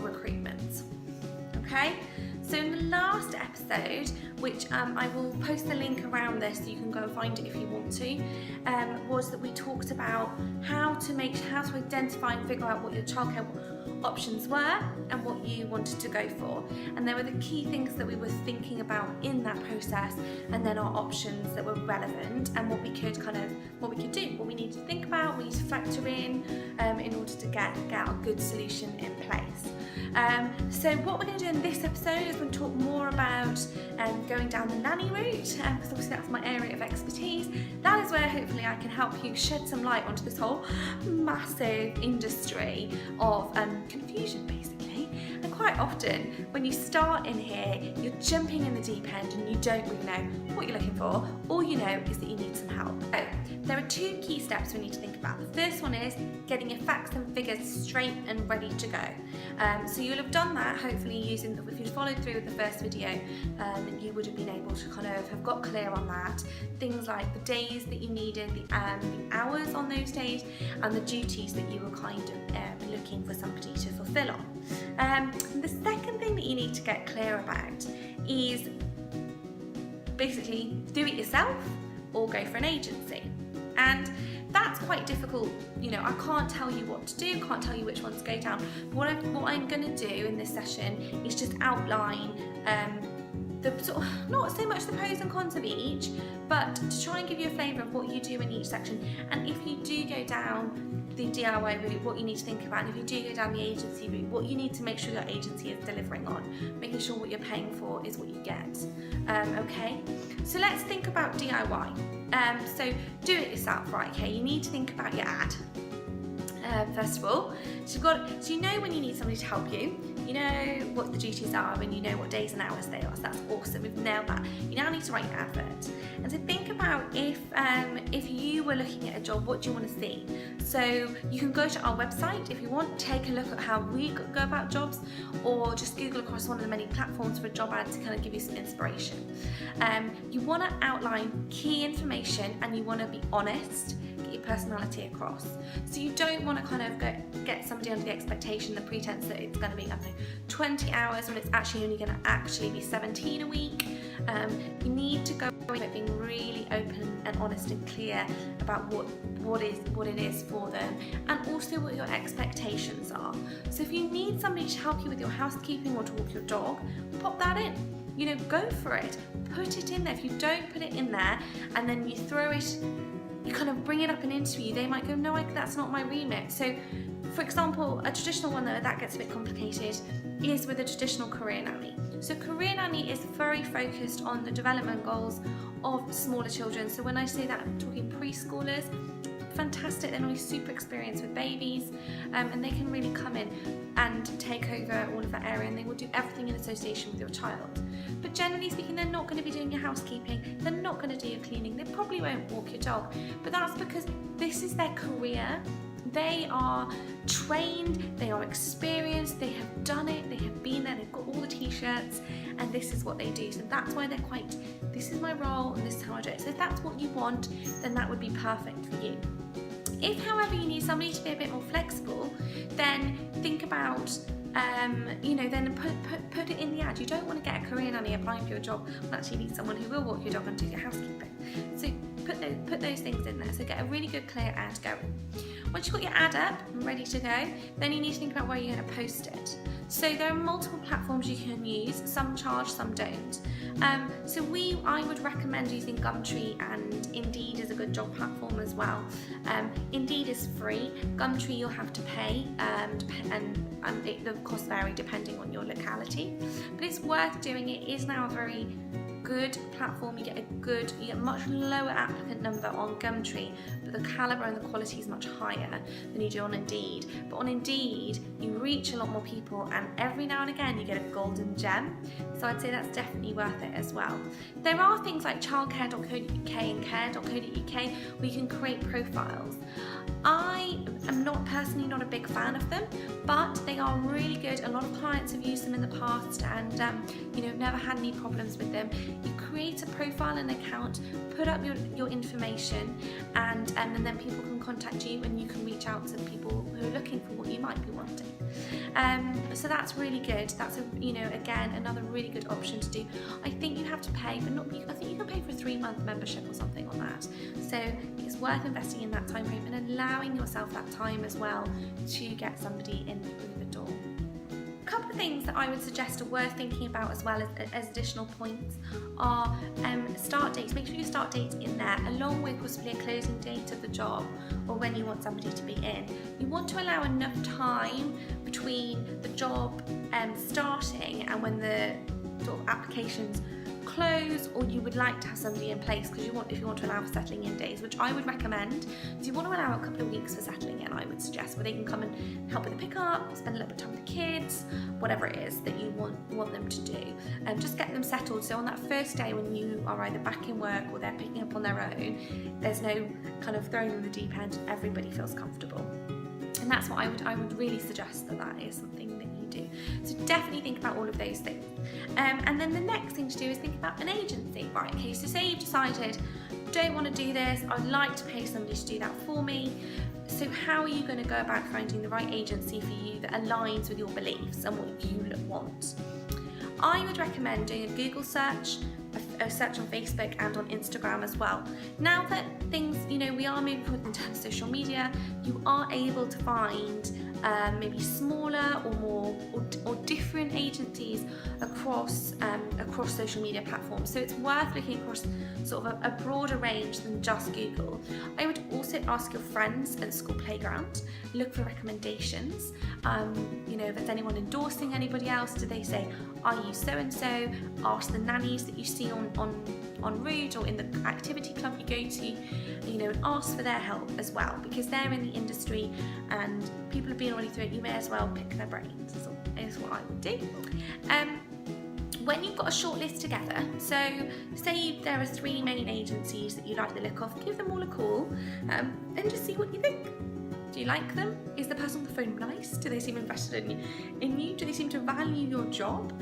recruitment. Okay, so in the last episode, which I will post the link around this so you can go and find it if you want to, was that we talked about how to identify and figure out what your childcare options were and what you wanted to go for, and there were the key things that we were thinking about in that process, and then our options that were relevant and what we could do, what we need to think about, what we need to factor in order to get a good solution in place. So what we're going to do in this episode is we're going to talk more about going down the nanny route, because obviously that's my area of expertise. That is where hopefully I can help you shed some light onto this whole massive industry of confusion, basically. And quite often when you start in here, you're jumping in the deep end and you don't really know what you're looking for. All you know is that you need some help. So there are two key steps we need to think about. The first one is getting your facts and figures straight and ready to go. So you'll have done that hopefully using, if you followed through with the first video, you would have been able to kind of have got clear on that. Things like the days that you needed, the hours on those days, and the duties that you were kind of looking for somebody to fulfill on. The second thing that you need to get clear about is basically do it yourself or go for an agency. And that's quite difficult. You know, I can't tell you what to do, can't tell you which one to go down. What I'm going to do in this session is just outline the sort of, not so much the pros and cons of each, but to try and give you a flavour of what you do in each section. And if you do go down the DIY route, what you need to think about, and if you do go down the agency route, what you need to make sure your agency is delivering on, making sure what you're paying for is what you get. Okay, so let's think about DIY. So do it yourself, right? Okay, you need to think about your ad. First of all, so you know when you need somebody to help you, you know what the duties are, and you know what days and hours they are. So that's awesome. We've nailed that. You now need to write your advert, and so think about if you were looking at a job, what do you want to see? So you can go to our website if you want, take a look at how we go about jobs, or just Google across one of the many platforms for a job ad to kind of give you some inspiration. You want to outline key information, and you want to be honest. Get your personality across. So you don't want to kind of get somebody under the expectation, the pretense that it's going to be 20 hours when it's actually only going to actually be 17 a week. You need to go in being really open and honest and clear about what it is for them, and also what your expectations are. So if you need somebody to help you with your housekeeping or to walk your dog, pop that in. You know, go for it. Put it in there. If you don't put it in there and then you throw it, you kind of bring it up in an interview, they might go, no, that's not my remit. So, for example, a traditional one that gets a bit complicated is with a traditional career nanny. So career nanny is very focused on the development goals of smaller children. So when I say that, I'm talking preschoolers. Fantastic, they're normally super experienced with babies, and they can really come in and take over all of that area, and they will do everything in association with your child. But generally speaking, they're not going to be doing your housekeeping, they're not going to do your cleaning, they probably won't walk your dog, but that's because this is their career. They are trained, they are experienced, they have done it, they have been there, they've got all the t-shirts, and this is what they do. So that's why they're quite, this is my role and this is how I do it. So if that's what you want, then that would be perfect for you. If, however, you need somebody to be a bit more flexible, then think about, then put it in the ad. You don't want to get a career nanny applying for your job when actually you need someone who will walk your dog and do your housekeeping. So put those things in there. So get a really good clear ad going. Once you've got your ad up and ready to go, then you need to think about where you're going to post it. So there are multiple platforms you can use. Some charge, some don't. I would recommend using Gumtree, and Indeed is a good job platform as well. Indeed is free. Gumtree you'll have to pay, and the costs vary depending on your locality. But it's worth doing. It is now a very good platform. You get much lower applicant number on Gumtree, but the calibre and the quality is much higher than you do on Indeed. But on Indeed, you reach a lot more people, and every now and again you get a golden gem. So I'd say that's definitely worth it as well. There are things like childcare.co.uk and care.co.uk where you can create profiles. I am personally not a big fan of them, but they are really good. A lot of clients have used them in the past, and never had any problems with them. You create a profile and account, put up your information, and then people can contact you and you can reach out to people who are looking for what you might be wanting. So that's really good. That's again another really good option to do. I think you have to pay, but I think you can pay for a 3-month membership or something on that. So it's worth investing in that time frame and allowing yourself that time as well to get somebody in through the door. A couple of things that I would suggest are worth thinking about as well as additional points are start dates. Make sure your start date's in there, along with possibly a closing date of the job or when you want somebody to be in. You want to allow enough time between the job starting and when the sort of applications close, or you would like to have somebody in place because if you want to allow for settling in days, which I would recommend. So you want to allow a couple of weeks for settling in, I would suggest, where they can come and help with the pickup, spend a little bit of time with the kids, whatever it is that you want them to do, and just get them settled. So on that first day when you are either back in work or they're picking up on their own, there's no kind of throwing them in the deep end. Everybody feels comfortable, and that's what I would really suggest that is something that you do. So definitely think about all of those things. And then the next thing to do is think about an agency. Right, okay, so say you've decided, don't want to do this, I'd like to pay somebody to do that for me. So how are you going to go about finding the right agency for you that aligns with your beliefs and what you want? I would recommend doing a Google search, a search on Facebook and on Instagram as well. Now that things, we are moving forward in terms of social media, you are able to find maybe smaller or more or different agencies across social media platforms. So it's worth looking across sort of a broader range than just Google. I would also ask your friends at the school playground, look for recommendations. If there's anyone endorsing anybody else, do they say, are you so and so? Ask the nannies that you see on route or in the activity club you go to, and ask for their help as well, because they're in the industry and people have been already through it. You may as well pick their brains, is what I would do. When you've got a short list together, so say there are 3 main agencies that you like the look of, give them all a call and just see what you think. Do you like them? Is the person on the phone nice? Do they seem invested in you? Do they seem to value your job?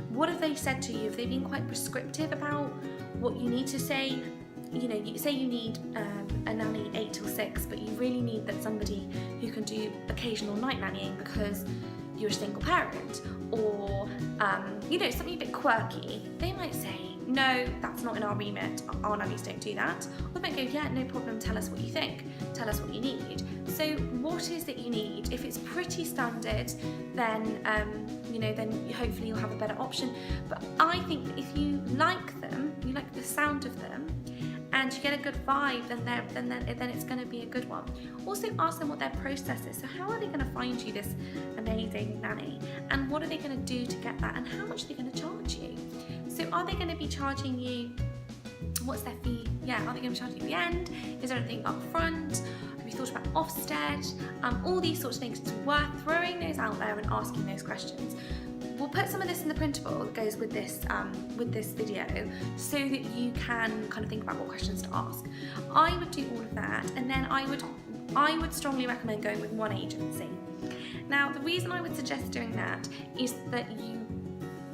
What have they said to you? Have they been quite prescriptive about what you need to say? You say you need a nanny 8 till 6, but you really need somebody who can do occasional night nannying because you're a single parent, or something a bit quirky. They might say, no, that's not in our remit, our nannies don't do that. Or they might go, yeah, no problem, tell us what you think, tell us what you need. So what is it you need? If it's pretty standard, then then hopefully you'll have a better option. But I think if you like them, you like the sound of them, and you get a good vibe, then it's going to be a good one. Also ask them what their process is. So how are they going to find you this amazing nanny, and what are they going to do to get that, and how much are they going to charge you? So are they going to be charging you, what's their fee? Yeah, are they going to be charging you at the end? Is there anything up front? Have you thought about Ofsted? All these sorts of things. It's worth throwing those out there and asking those questions. We'll put some of this in the printable that goes with this video, so that you can kind of think about what questions to ask. I would do all of that, and then I would strongly recommend going with one agency. Now, the reason I would suggest doing that is that you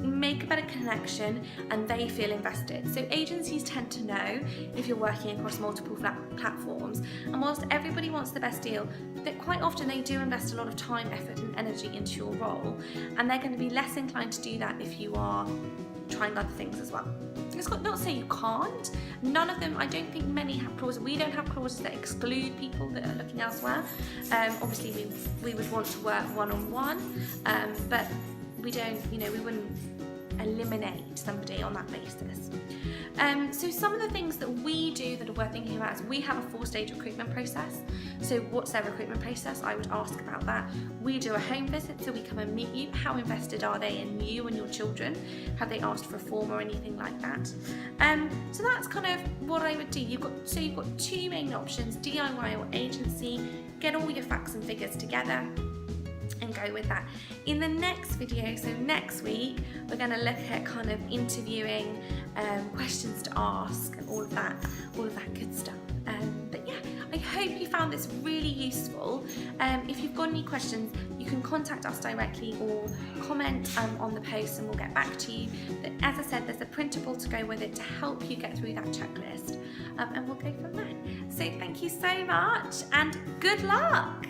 make a better connection and they feel invested. So agencies tend to know if you're working across multiple platforms, and whilst everybody wants the best deal, that quite often they do invest a lot of time, effort and energy into your role, and they're going to be less inclined to do that if you are trying other things as well. It's not to say you can't. None of them, I don't think many have clauses. We don't have clauses that exclude people that are looking elsewhere. Obviously we would want to work one-on-one, but we don't, we wouldn't eliminate somebody on that basis. So some of the things that we do that are worth thinking about is we have a 4-stage recruitment process. So what's their recruitment process? I would ask about that. We do a home visit, so we come and meet you. How invested are they in you and your children? Have they asked for a form or anything like that? So that's kind of what I would do. You've got 2 main options, DIY or agency. Get all your facts and figures together and go with that. In the next video, so next week, we're going to look at kind of interviewing, questions to ask, and all of that good stuff. But yeah, I hope you found this really useful. If you've got any questions, you can contact us directly or comment on the post and we'll get back to you. But as I said, there's a printable to go with it to help you get through that checklist, and we'll go from there. So thank you so much and good luck.